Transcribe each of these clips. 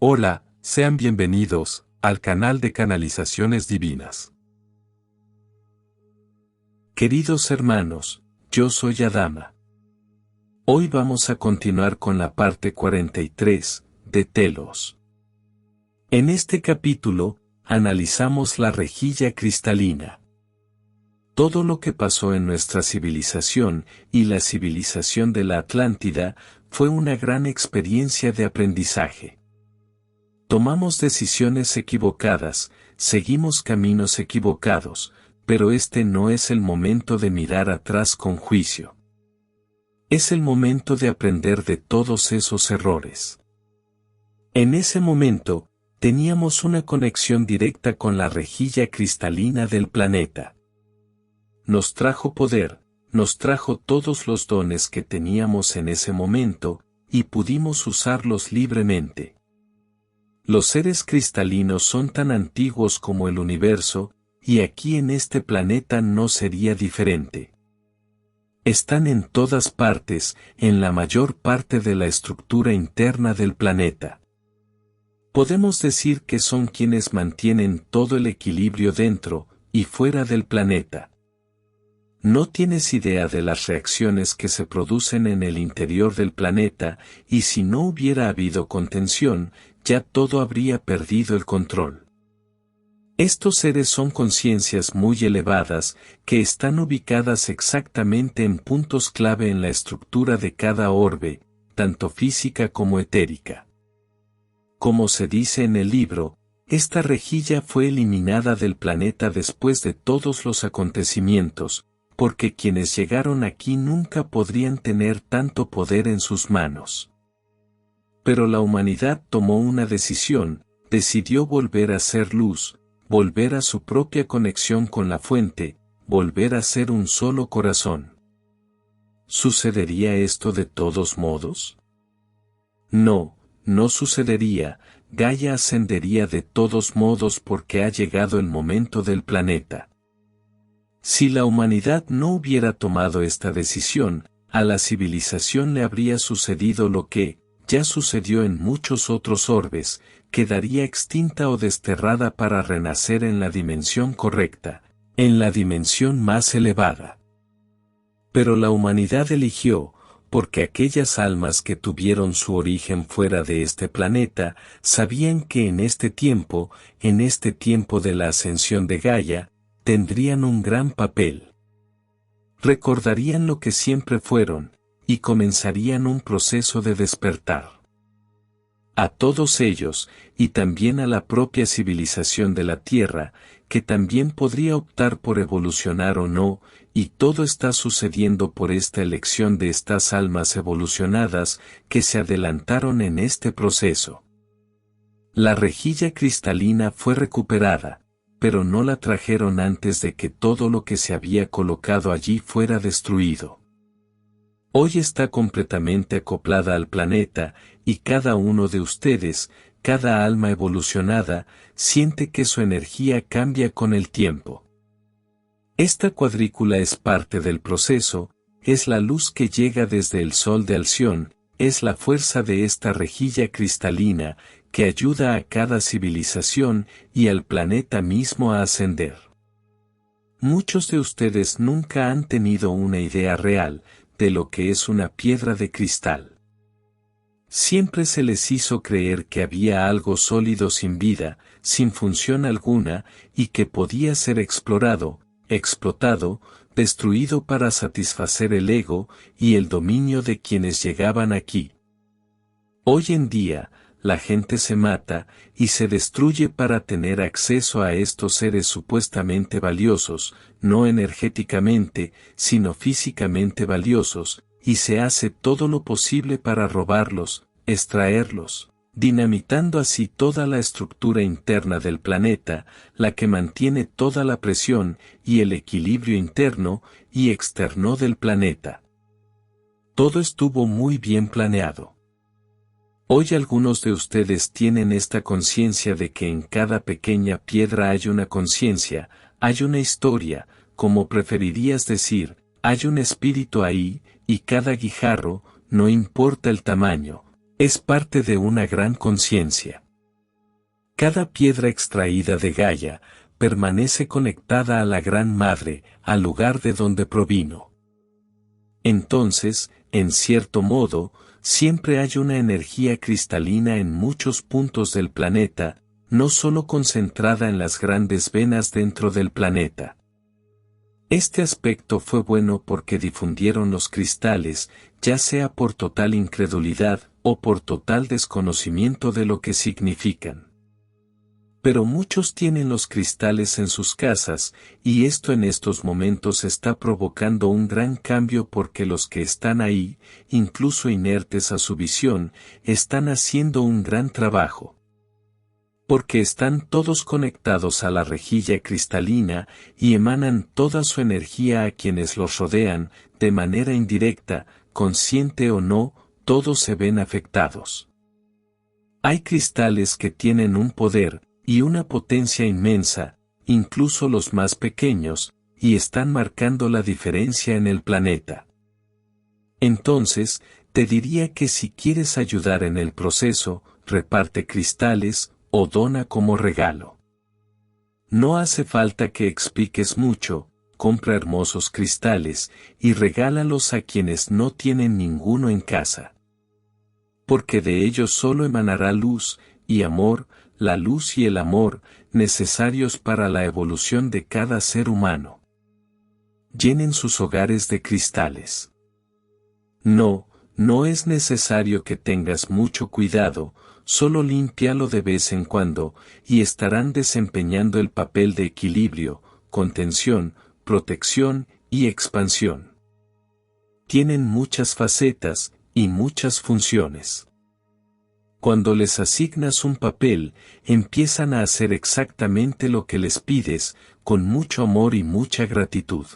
Hola, sean bienvenidos al canal de Canalizaciones Divinas. Queridos hermanos, yo soy Adama. Hoy vamos a continuar con la parte 43 de Telos. En este capítulo, analizamos la rejilla cristalina. Todo lo que pasó en nuestra civilización y la civilización de la Atlántida fue una gran experiencia de aprendizaje. Tomamos decisiones equivocadas, seguimos caminos equivocados, pero este no es el momento de mirar atrás con juicio. Es el momento de aprender de todos esos errores. En ese momento, teníamos una conexión directa con la rejilla cristalina del planeta. Nos trajo poder, nos trajo todos los dones que teníamos en ese momento, y pudimos usarlos libremente. Los seres cristalinos son tan antiguos como el universo, y aquí en este planeta no sería diferente. Están en todas partes, en la mayor parte de la estructura interna del planeta. Podemos decir que son quienes mantienen todo el equilibrio dentro y fuera del planeta. No tienes idea de las reacciones que se producen en el interior del planeta, y si no hubiera habido contención, ya todo habría perdido el control. Estos seres son conciencias muy elevadas, que están ubicadas exactamente en puntos clave en la estructura de cada orbe, tanto física como etérica. Como se dice en el libro, esta rejilla fue eliminada del planeta después de todos los acontecimientos, porque quienes llegaron aquí nunca podrían tener tanto poder en sus manos. Pero la humanidad tomó una decisión, decidió volver a ser luz, volver a su propia conexión con la fuente, volver a ser un solo corazón. ¿Sucedería esto de todos modos? No, no sucedería. Gaia ascendería de todos modos porque ha llegado el momento del planeta. Si la humanidad no hubiera tomado esta decisión, a la civilización le habría sucedido lo que ya sucedió en muchos otros orbes, quedaría extinta o desterrada para renacer en la dimensión correcta, en la dimensión más elevada. Pero la humanidad eligió, porque aquellas almas que tuvieron su origen fuera de este planeta, sabían que en este tiempo de la ascensión de Gaia, tendrían un gran papel. Recordarían lo que siempre fueron, y comenzarían un proceso de despertar. A todos ellos, y también a la propia civilización de la Tierra, que también podría optar por evolucionar o no, y todo está sucediendo por esta elección de estas almas evolucionadas que se adelantaron en este proceso. La rejilla cristalina fue recuperada, pero no la trajeron antes de que todo lo que se había colocado allí fuera destruido. Hoy está completamente acoplada al planeta, y cada uno de ustedes, cada alma evolucionada, siente que su energía cambia con el tiempo. Esta cuadrícula es parte del proceso, es la luz que llega desde el sol de Alción, es la fuerza de esta rejilla cristalina, que ayuda a cada civilización y al planeta mismo a ascender. Muchos de ustedes nunca han tenido una idea real de lo que es una piedra de cristal. Siempre se les hizo creer que había algo sólido sin vida, sin función alguna, y que podía ser explorado, explotado, destruido para satisfacer el ego y el dominio de quienes llegaban aquí. Hoy en día, la gente se mata y se destruye para tener acceso a estos seres supuestamente valiosos, no energéticamente, sino físicamente valiosos, y se hace todo lo posible para robarlos, extraerlos, dinamitando así toda la estructura interna del planeta, la que mantiene toda la presión y el equilibrio interno y externo del planeta. Todo estuvo muy bien planeado. Hoy algunos de ustedes tienen esta conciencia de que en cada pequeña piedra hay una conciencia, hay una historia, como preferirías decir, hay un espíritu ahí, y cada guijarro, no importa el tamaño, es parte de una gran conciencia. Cada piedra extraída de Gaia permanece conectada a la Gran Madre, al lugar de donde provino. Entonces, en cierto modo, siempre hay una energía cristalina en muchos puntos del planeta, no solo concentrada en las grandes venas dentro del planeta. Este aspecto fue bueno porque difundieron los cristales, ya sea por total incredulidad o por total desconocimiento de lo que significan. Pero muchos tienen los cristales en sus casas, y esto en estos momentos está provocando un gran cambio porque los que están ahí, incluso inertes a su visión, están haciendo un gran trabajo. Porque están todos conectados a la rejilla cristalina y emanan toda su energía a quienes los rodean, de manera indirecta, consciente o no, todos se ven afectados. Hay cristales que tienen un poder y una potencia inmensa, incluso los más pequeños, y están marcando la diferencia en el planeta. Entonces, te diría que si quieres ayudar en el proceso, reparte cristales, o dona como regalo. No hace falta que expliques mucho, compra hermosos cristales, y regálalos a quienes no tienen ninguno en casa. Porque de ellos solo emanará luz, y amor, la luz y el amor, necesarios para la evolución de cada ser humano. Llenen sus hogares de cristales. No es necesario que tengas mucho cuidado, solo límpialo de vez en cuando, y estarán desempeñando el papel de equilibrio, contención, protección y expansión. Tienen muchas facetas y muchas funciones. Cuando les asignas un papel, empiezan a hacer exactamente lo que les pides, con mucho amor y mucha gratitud.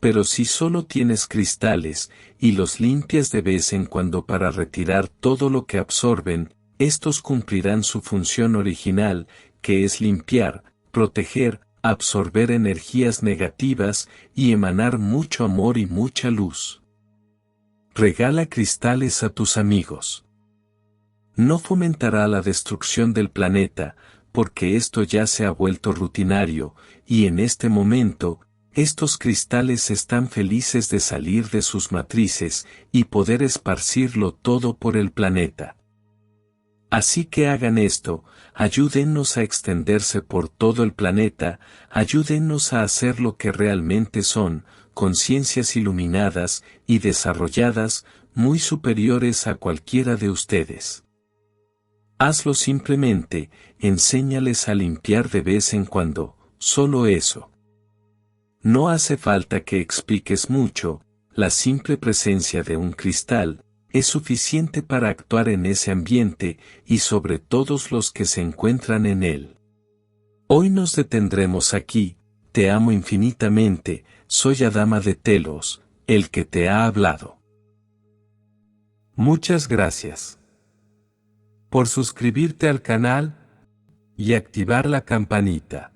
Pero si solo tienes cristales, y los limpias de vez en cuando para retirar todo lo que absorben, estos cumplirán su función original, que es limpiar, proteger, absorber energías negativas, y emanar mucho amor y mucha luz. Regala cristales a tus amigos. No fomentará la destrucción del planeta, porque esto ya se ha vuelto rutinario, y en este momento, estos cristales están felices de salir de sus matrices y poder esparcirlo todo por el planeta. Así que hagan esto, ayúdennos a extenderse por todo el planeta, ayúdennos a hacer lo que realmente son, conciencias iluminadas y desarrolladas, muy superiores a cualquiera de ustedes. Hazlo simplemente, enséñales a limpiar de vez en cuando, solo eso. No hace falta que expliques mucho, la simple presencia de un cristal es suficiente para actuar en ese ambiente y sobre todos los que se encuentran en él. Hoy nos detendremos aquí, te amo infinitamente, soy Adama de Telos, el que te ha hablado. Muchas gracias por suscribirte al canal y activar la campanita.